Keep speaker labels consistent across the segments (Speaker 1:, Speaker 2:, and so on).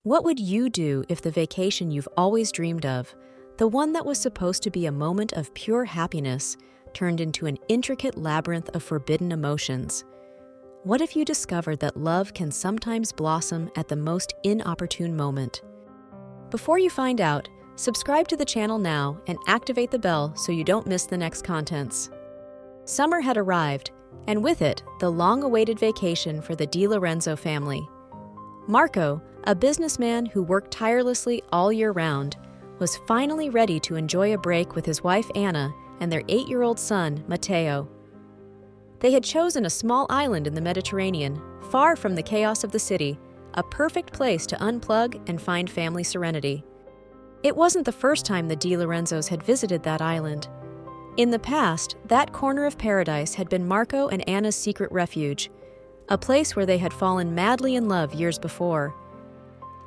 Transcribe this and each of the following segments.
Speaker 1: What would you do if the vacation you've always dreamed of, the one that was supposed to be a moment of pure happiness, turned into an intricate labyrinth of forbidden emotions? What if you discovered that love can sometimes blossom at the most inopportune moment? Before you find out, subscribe to the channel now and activate the bell so you don't miss the next contents. Summer had arrived, and with it, the long-awaited vacation for the DiLorenzo family. Marco, a businessman who worked tirelessly all year round, was finally ready to enjoy a break with his wife Anna and their 8-year-old son, Matteo. They had chosen a small island in the Mediterranean, far from the chaos of the city, a perfect place to unplug and find family serenity. It wasn't the first time the DiLorenzos had visited that island. In the past, that corner of paradise had been Marco and Anna's secret refuge, a place where they had fallen madly in love years before.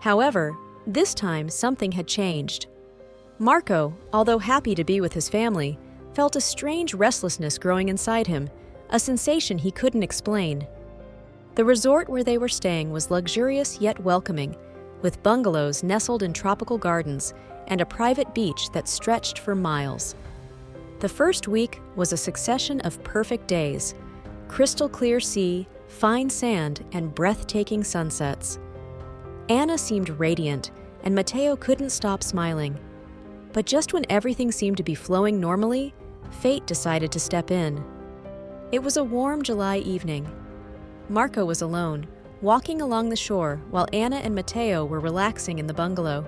Speaker 1: However, this time something had changed. Marco, although happy to be with his family, felt a strange restlessness growing inside him, a sensation he couldn't explain. The resort where they were staying was luxurious yet welcoming, with bungalows nestled in tropical gardens and a private beach that stretched for miles. The first week was a succession of perfect days: crystal clear sea, fine sand, and breathtaking sunsets. Anna seemed radiant, and Matteo couldn't stop smiling. But just when everything seemed to be flowing normally, fate decided to step in. It was a warm July evening. Marco was alone, walking along the shore while Anna and Matteo were relaxing in the bungalow.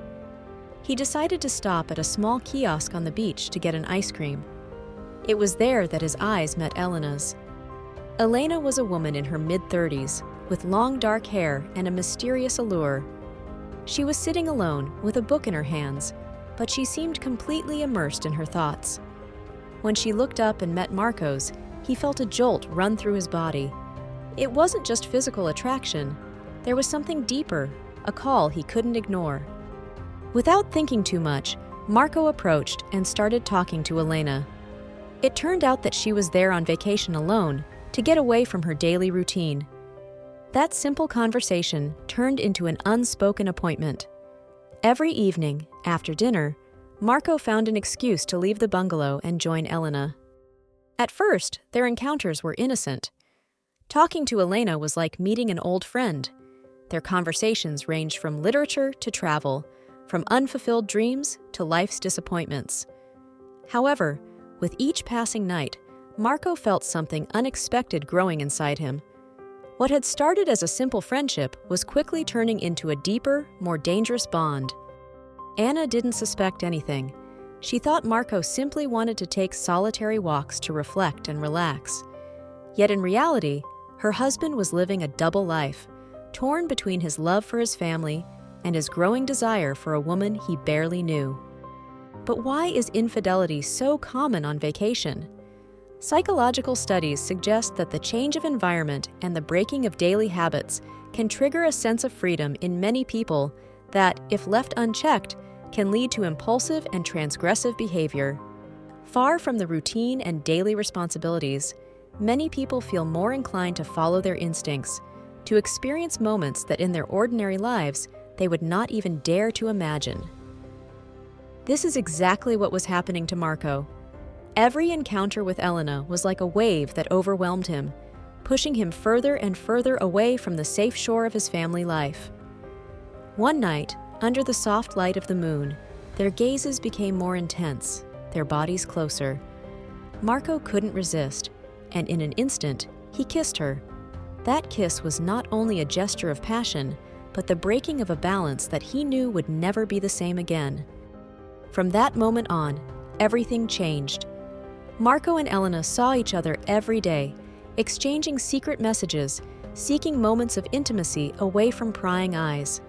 Speaker 1: He decided to stop at a small kiosk on the beach to get an ice cream. It was there that his eyes met Elena's. Elena was a woman in her mid-30s, with long dark hair and a mysterious allure. She was sitting alone with a book in her hands, but she seemed completely immersed in her thoughts. When she looked up and met Marco's, he felt a jolt run through his body. It wasn't just physical attraction. There was something deeper, a call he couldn't ignore. Without thinking too much, Marco approached and started talking to Elena. It turned out that she was there on vacation alone, to get away from her daily routine. That simple conversation turned into an unspoken appointment. Every evening, after dinner, Marco found an excuse to leave the bungalow and join Elena. At first, their encounters were innocent. Talking to Elena was like meeting an old friend. Their conversations ranged from literature to travel, from unfulfilled dreams to life's disappointments. However, with each passing night, Marco felt something unexpected growing inside him. What had started as a simple friendship was quickly turning into a deeper, more dangerous bond. Anna didn't suspect anything. She thought Marco simply wanted to take solitary walks to reflect and relax. Yet in reality, her husband was living a double life, torn between his love for his family and his growing desire for a woman he barely knew. But why is infidelity so common on vacation? Psychological studies suggest that the change of environment and the breaking of daily habits can trigger a sense of freedom in many people that, if left unchecked, can lead to impulsive and transgressive behavior. Far from the routine and daily responsibilities, many people feel more inclined to follow their instincts, to experience moments that in their ordinary lives they would not even dare to imagine. This is exactly what was happening to Marco. Every encounter with Elena was like a wave that overwhelmed him, pushing him further and further away from the safe shore of his family life. One night, under the soft light of the moon, their gazes became more intense, their bodies closer. Marco couldn't resist, and in an instant, he kissed her. That kiss was not only a gesture of passion, but the breaking of a balance that he knew would never be the same again. From that moment on, everything changed. Marco and Elena saw each other every day, exchanging secret messages, seeking moments of intimacy away from prying eyes.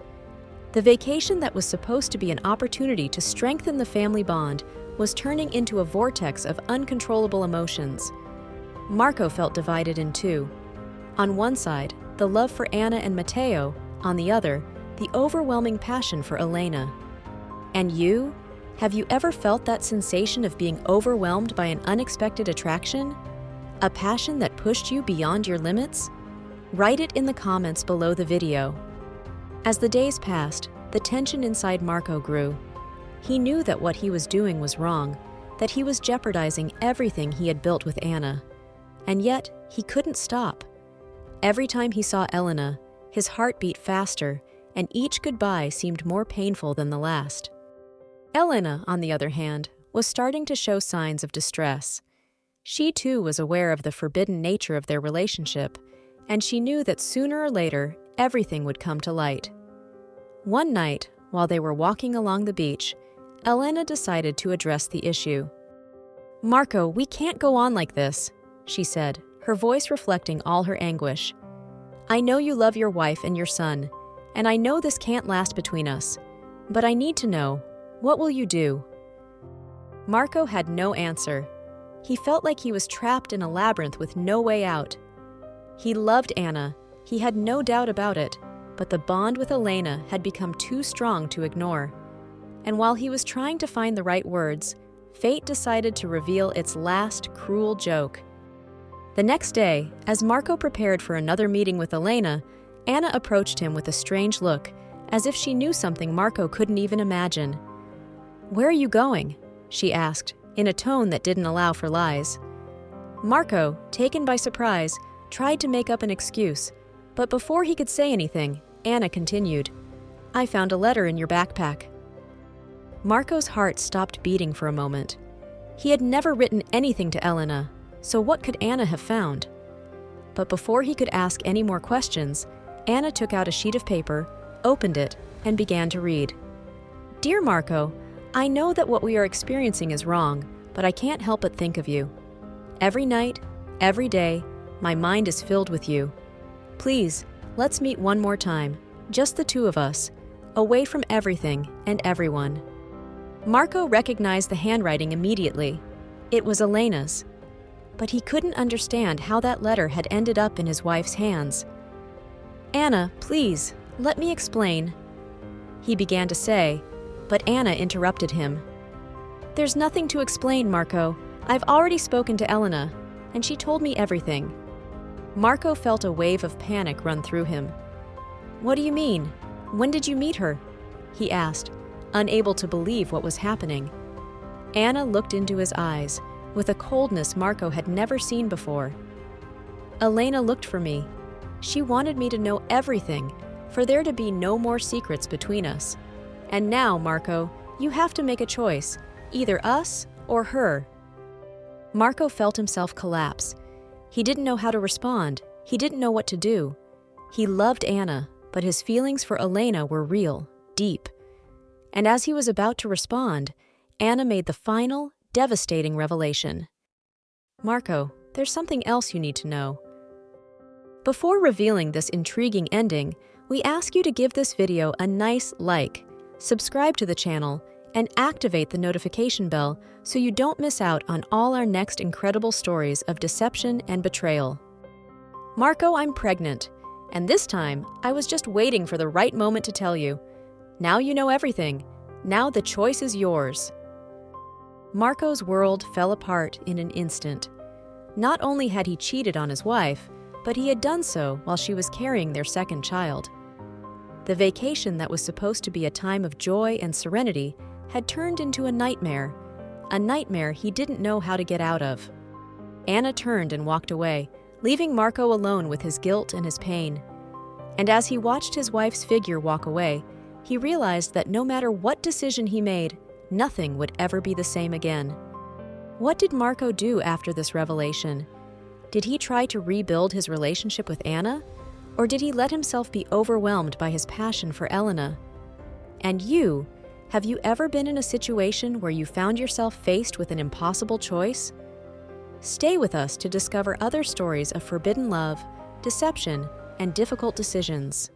Speaker 1: The vacation that was supposed to be an opportunity to strengthen the family bond was turning into a vortex of uncontrollable emotions. Marco felt divided in two. On one side, the love for Anna and Matteo; on the other, the overwhelming passion for Elena. And you? Have you ever felt that sensation of being overwhelmed by an unexpected attraction? A passion that pushed you beyond your limits? Write it in the comments below the video. As the days passed, the tension inside Marco grew. He knew that what he was doing was wrong, that he was jeopardizing everything he had built with Anna. And yet, he couldn't stop. Every time he saw Elena, his heart beat faster, and each goodbye seemed more painful than the last. Elena, on the other hand, was starting to show signs of distress. She too was aware of the forbidden nature of their relationship, and she knew that sooner or later, everything would come to light. One night, while they were walking along the beach, Elena decided to address the issue. "Marco, we can't go on like this," she said, her voice reflecting all her anguish. "I know you love your wife and your son, and I know this can't last between us. But I need to know, what will you do?" Marco had no answer. He felt like he was trapped in a labyrinth with no way out. He loved Anna, he had no doubt about it, but the bond with Elena had become too strong to ignore. And while he was trying to find the right words, fate decided to reveal its last cruel joke. The next day, as Marco prepared for another meeting with Elena, Anna approached him with a strange look, as if she knew something Marco couldn't even imagine. "Where are you going?" she asked, in a tone that didn't allow for lies. Marco, taken by surprise, tried to make up an excuse, but before he could say anything, Anna continued, "I found a letter in your backpack." Marco's heart stopped beating for a moment. He had never written anything to Elena, so what could Anna have found? But before he could ask any more questions, Anna took out a sheet of paper, opened it, and began to read. "Dear Marco, I know that what we are experiencing is wrong, but I can't help but think of you. Every night, every day, my mind is filled with you. Please, let's meet one more time, just the two of us, away from everything and everyone." Marco recognized the handwriting immediately. It was Elena's. But he couldn't understand how that letter had ended up in his wife's hands. "Anna, please, let me explain," he began to say, but Anna interrupted him. "There's nothing to explain, Marco. I've already spoken to Elena, and she told me everything." Marco felt a wave of panic run through him. "What do you mean? When did you meet her?" he asked, unable to believe what was happening. Anna looked into his eyes with a coldness Marco had never seen before. "Elena looked for me. She wanted me to know everything, for there to be no more secrets between us. And now, Marco, you have to make a choice, either us or her." Marco felt himself collapse. He didn't know how to respond. He didn't know what to do. He loved Anna, but his feelings for Elena were real, deep. And as he was about to respond, Anna made the final, devastating revelation. "Marco, there's something else you need to know." Before revealing this intriguing ending, we ask you to give this video a nice like, subscribe to the channel, and activate the notification bell so you don't miss out on all our next incredible stories of deception and betrayal. "Marco, I'm pregnant, and this time I was just waiting for the right moment to tell you. Now you know everything. Now the choice is yours." Marco's world fell apart in an instant. Not only had he cheated on his wife, but he had done so while she was carrying their second child. The vacation that was supposed to be a time of joy and serenity had turned into a nightmare he didn't know how to get out of. Anna turned and walked away, leaving Marco alone with his guilt and his pain. And as he watched his wife's figure walk away, he realized that no matter what decision he made, nothing would ever be the same again. What did Marco do after this revelation? Did he try to rebuild his relationship with Anna? Or did he let himself be overwhelmed by his passion for Elena? And you, have you ever been in a situation where you found yourself faced with an impossible choice? Stay with us to discover other stories of forbidden love, deception, and difficult decisions.